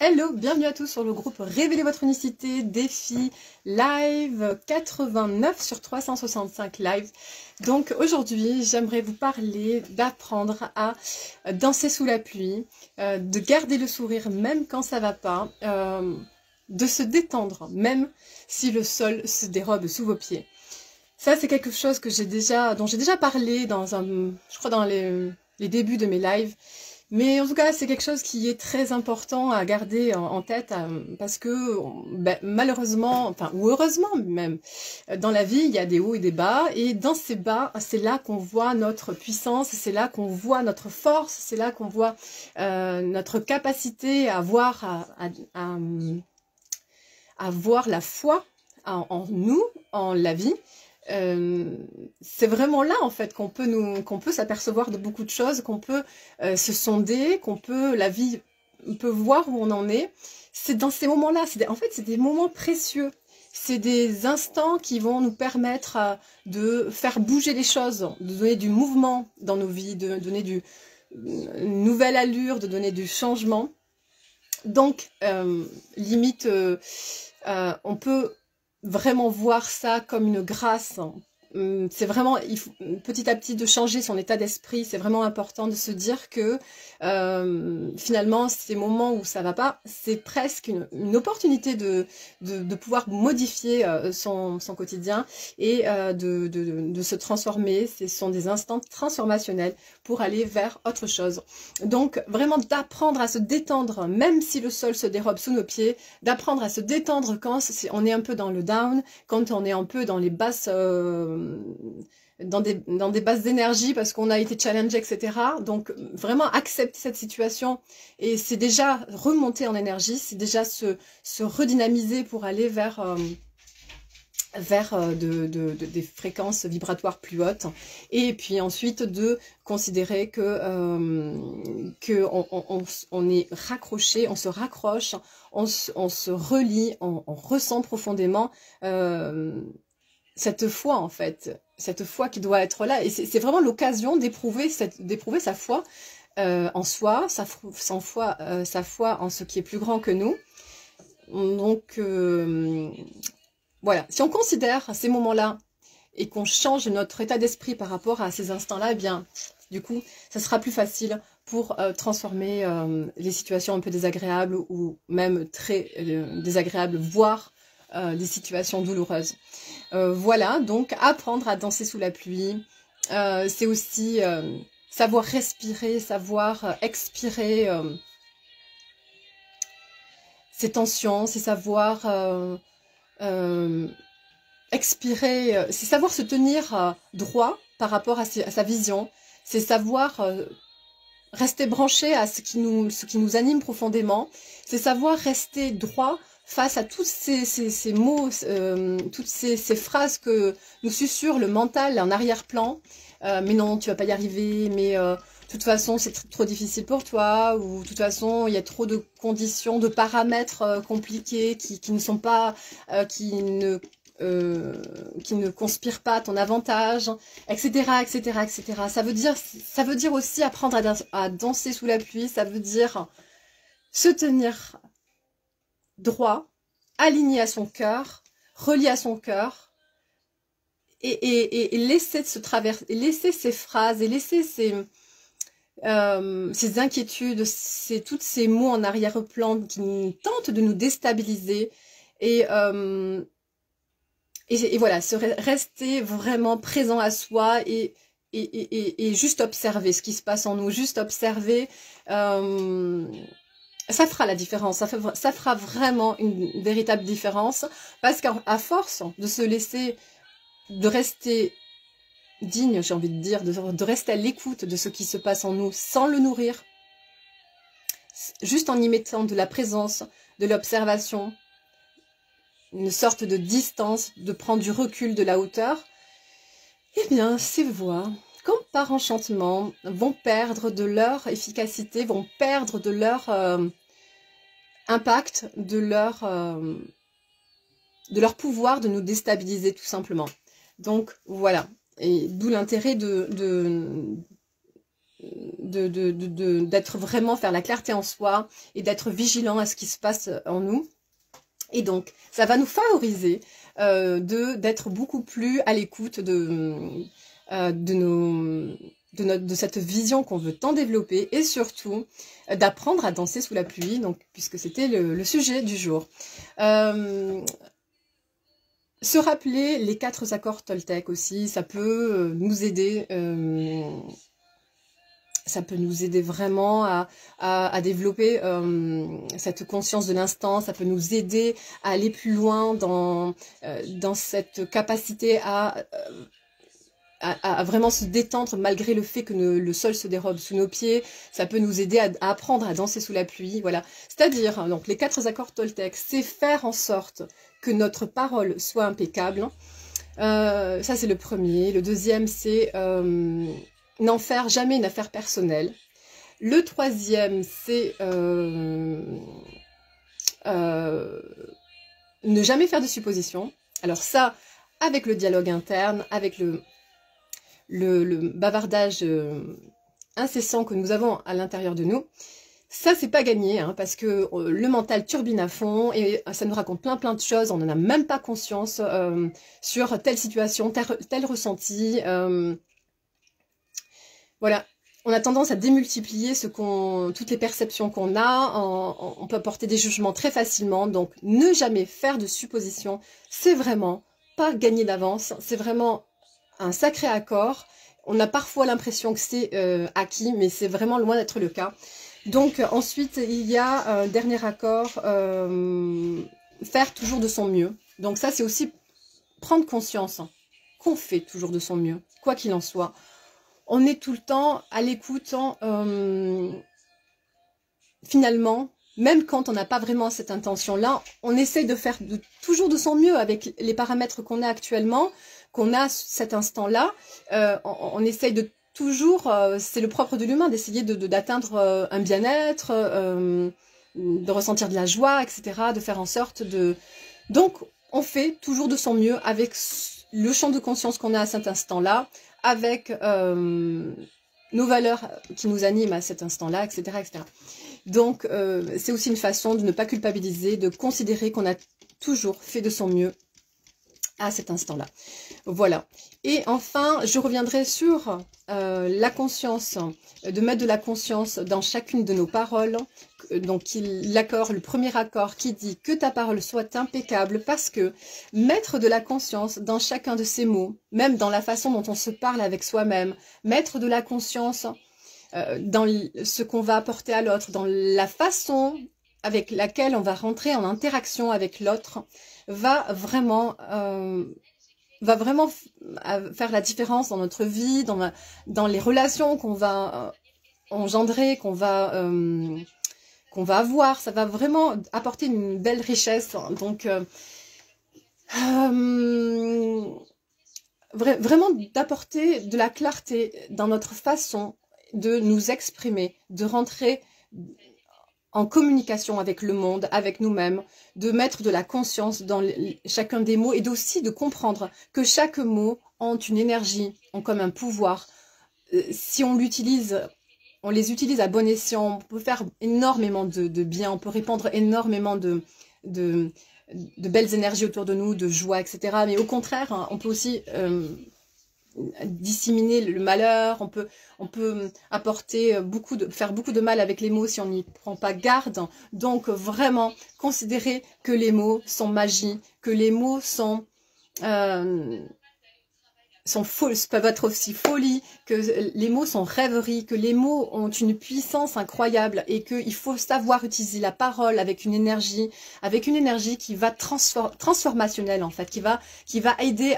Hello, bienvenue à tous sur le groupe Révélez votre unicité, défi live 89 sur 365 live. Donc aujourd'hui, j'aimerais vous parler d'apprendre à danser sous la pluie, de garder le sourire même quand ça va pas, de se détendre même si le sol se dérobe sous vos pieds. Ça, c'est quelque chose que dont j'ai déjà parlé je crois dans les débuts de mes lives. Mais en tout cas, c'est quelque chose qui est très important à garder en tête parce que malheureusement, enfin ou heureusement même, dans la vie, il y a des hauts et des bas. Et dans ces bas, c'est là qu'on voit notre puissance, c'est là qu'on voit notre force, c'est là qu'on voit notre capacité à voir la foi en nous, en la vie. C'est vraiment là en fait qu'on peut s'apercevoir de beaucoup de choses, qu'on peut se sonder, la vie peut voir où on en est. C'est dans ces moments-là, en fait c'est des moments précieux. C'est des instants qui vont nous permettre de faire bouger les choses, de donner du mouvement dans nos vies, de donner une nouvelle allure, de donner du changement. Donc, limite, on peut vraiment voir ça comme une grâce. C'est vraiment, il faut petit à petit de changer son état d'esprit. C'est vraiment important de se dire que finalement, ces moments où ça va pas, c'est presque une opportunité de pouvoir modifier son quotidien et de se transformer. Ce sont des instants transformationnels pour aller vers autre chose. Donc, vraiment d'apprendre à se détendre, même si le sol se dérobe sous nos pieds, d'apprendre à se détendre quand on est un peu dans le down, quand on est un peu dans les basses... dans des bases d'énergie parce qu'on a été challengé, etc. Donc vraiment accepter cette situation et c'est déjà remonter en énergie, c'est déjà se redynamiser pour aller vers des fréquences vibratoires plus hautes, et puis ensuite de considérer que on est raccroché, on se raccroche, on se relie, on ressent profondément cette foi en fait, cette foi qui doit être là, et c'est vraiment l'occasion d'éprouver sa foi en soi, sa foi en ce qui est plus grand que nous. Donc voilà, si on considère ces moments-là et qu'on change notre état d'esprit par rapport à ces instants-là, eh bien, du coup, ça sera plus facile pour transformer les situations un peu désagréables ou même très désagréables, voire des situations douloureuses. Voilà, donc apprendre à danser sous la pluie, c'est aussi savoir respirer, savoir expirer ses tensions, c'est savoir expirer, c'est savoir se tenir droit par rapport à sa vision, c'est savoir rester branché à ce qui nous anime profondément, c'est savoir rester droit face à tous ces mots, toutes ces phrases que nous susurre le mental en arrière-plan. Mais non, tu vas pas y arriver, mais de toute façon c'est trop difficile pour toi, ou de toute façon il y a trop de conditions, de paramètres compliqués qui ne sont pas, qui ne conspirent pas à ton avantage, etc., etc., etc. Ça veut dire aussi apprendre à danser sous la pluie, ça veut dire se tenir droit, aligné à son cœur, relié à son cœur, et laisser laisser ces phrases, et laisser ces inquiétudes, tous ces mots en arrière-plan qui tentent de nous déstabiliser, et voilà, rester vraiment présent à soi et juste observer ce qui se passe en nous, juste observer. Ça fera la différence, ça fera vraiment une véritable différence, parce qu'à force de rester digne, j'ai envie de dire, de rester à l'écoute de ce qui se passe en nous sans le nourrir, juste en y mettant de la présence, de l'observation, une sorte de distance, de prendre du recul, de la hauteur, eh bien ces voix, comme par enchantement, vont perdre de leur efficacité, vont perdre de leur impact, de leur pouvoir de nous déstabiliser tout simplement. Donc voilà, et d'où l'intérêt d'être vraiment, faire la clarté en soi et d'être vigilant à ce qui se passe en nous. Et donc, ça va nous favoriser d'être beaucoup plus à l'écoute de cette vision qu'on veut tant développer et surtout d'apprendre à danser sous la pluie, donc, puisque c'était le sujet du jour. Se rappeler les 4 accords Toltec aussi, ça peut nous aider. Ça peut nous aider vraiment à développer cette conscience de l'instant. Ça peut nous aider à aller plus loin dans cette capacité à vraiment se détendre malgré le fait que le sol se dérobe sous nos pieds. Ça peut nous aider à apprendre à danser sous la pluie. Voilà. C'est-à-dire, donc les 4 accords Toltec, c'est faire en sorte que notre parole soit impeccable. Ça, c'est le premier. Le deuxième, c'est n'en faire jamais une affaire personnelle. Le troisième, c'est ne jamais faire de suppositions. Alors ça, avec le dialogue interne, avec le bavardage incessant que nous avons à l'intérieur de nous, ça c'est pas gagné, hein, parce que le mental turbine à fond et ça nous raconte plein de choses, on n'en a même pas conscience sur telle situation, tel ressenti. Voilà, on a tendance à démultiplier toutes les perceptions qu'on a, on peut apporter des jugements très facilement, donc ne jamais faire de suppositions, c'est vraiment pas gagné d'avance, c'est vraiment un sacré accord. On a parfois l'impression que c'est acquis, mais c'est vraiment loin d'être le cas. Donc ensuite, il y a un dernier accord, faire toujours de son mieux. Donc ça, c'est aussi prendre conscience qu'on fait toujours de son mieux, quoi qu'il en soit. On est tout le temps à l'écoute, finalement, même quand on n'a pas vraiment cette intention-là, on essaye de faire toujours de son mieux avec les paramètres qu'on a actuellement, qu'on a cet instant-là. On essaye de toujours, c'est le propre de l'humain, d'essayer d'atteindre un bien-être, de ressentir de la joie, etc., de faire en sorte de... Donc, on fait toujours de son mieux avec le champ de conscience qu'on a à cet instant-là, avec nos valeurs qui nous animent à cet instant-là, etc., etc. Donc, c'est aussi une façon de ne pas culpabiliser, de considérer qu'on a toujours fait de son mieux à cet instant-là. Voilà. Et enfin, je reviendrai sur la conscience, de mettre de la conscience dans chacune de nos paroles. Donc, le premier accord qui dit que ta parole soit impeccable, parce que mettre de la conscience dans chacun de ces mots, même dans la façon dont on se parle avec soi-même, mettre de la conscience dans ce qu'on va apporter à l'autre, dans la façon avec laquelle on va rentrer en interaction avec l'autre, va vraiment faire la différence dans notre vie, dans les relations qu'on va engendrer, qu'on va avoir. Ça va vraiment apporter une belle richesse. Donc, vraiment d'apporter de la clarté dans notre façon de nous exprimer, de rentrer en communication avec le monde, avec nous-mêmes, de mettre de la conscience dans chacun des mots et aussi de comprendre que chaque mot a une énergie, ont comme un pouvoir. Si on les utilise à bon escient, on peut faire énormément de bien, on peut répandre énormément de belles énergies autour de nous, de joie, etc. Mais au contraire, hein, on peut aussi disséminer le malheur, on peut apporter faire beaucoup de mal avec les mots si on n'y prend pas garde. Donc vraiment considérer que les mots sont magie, que les mots sont peuvent être aussi folie, que les mots sont rêverie, que les mots ont une puissance incroyable et qu'il faut savoir utiliser la parole avec une énergie qui va transformationnelle en fait, qui va aider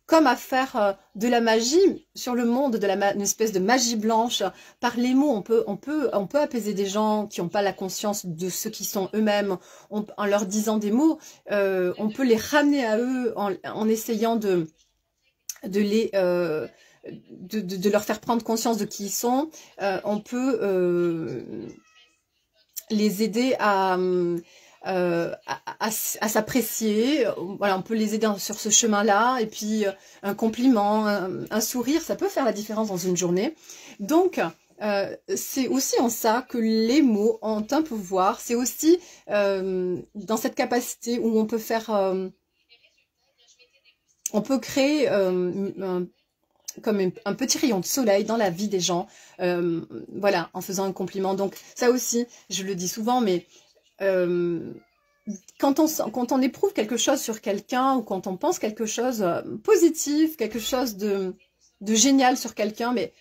comme à faire de la magie sur le monde, une espèce de magie blanche. Par les mots, on peut apaiser des gens qui n'ont pas la conscience de ce qu'ils sont eux-mêmes. En leur disant des mots, on peut les ramener à eux en essayant de leur faire prendre conscience de qui ils sont. On peut les aider à à s'apprécier. Voilà, on peut les aider sur ce chemin-là. Et puis, un compliment, un sourire, ça peut faire la différence dans une journée. Donc, c'est aussi en ça que les mots ont un pouvoir. C'est aussi dans cette capacité où on peut faire... on peut créer comme un petit rayon de soleil dans la vie des gens, voilà, en faisant un compliment. Donc ça aussi, je le dis souvent, mais quand on éprouve quelque chose sur quelqu'un ou quand on pense quelque chose positif, quelque chose de génial sur quelqu'un, mais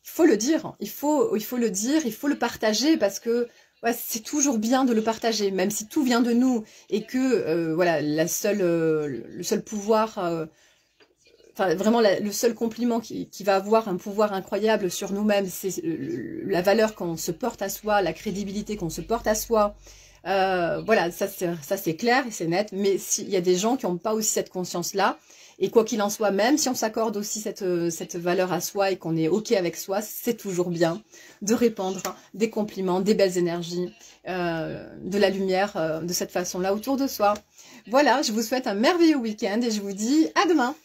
il faut le dire, il faut le dire, il faut le partager parce que ouais, c'est toujours bien de le partager, même si tout vient de nous et que voilà, le seul pouvoir enfin, vraiment, le seul compliment qui va avoir un pouvoir incroyable sur nous-mêmes, c'est la valeur qu'on se porte à soi, la crédibilité qu'on se porte à soi. Voilà, ça c'est clair et c'est net. Mais s'il y a des gens qui n'ont pas aussi cette conscience-là, et quoi qu'il en soit, même si on s'accorde aussi cette valeur à soi et qu'on est OK avec soi, c'est toujours bien de répandre des compliments, des belles énergies, de la lumière de cette façon-là autour de soi. Voilà, je vous souhaite un merveilleux week-end et je vous dis à demain.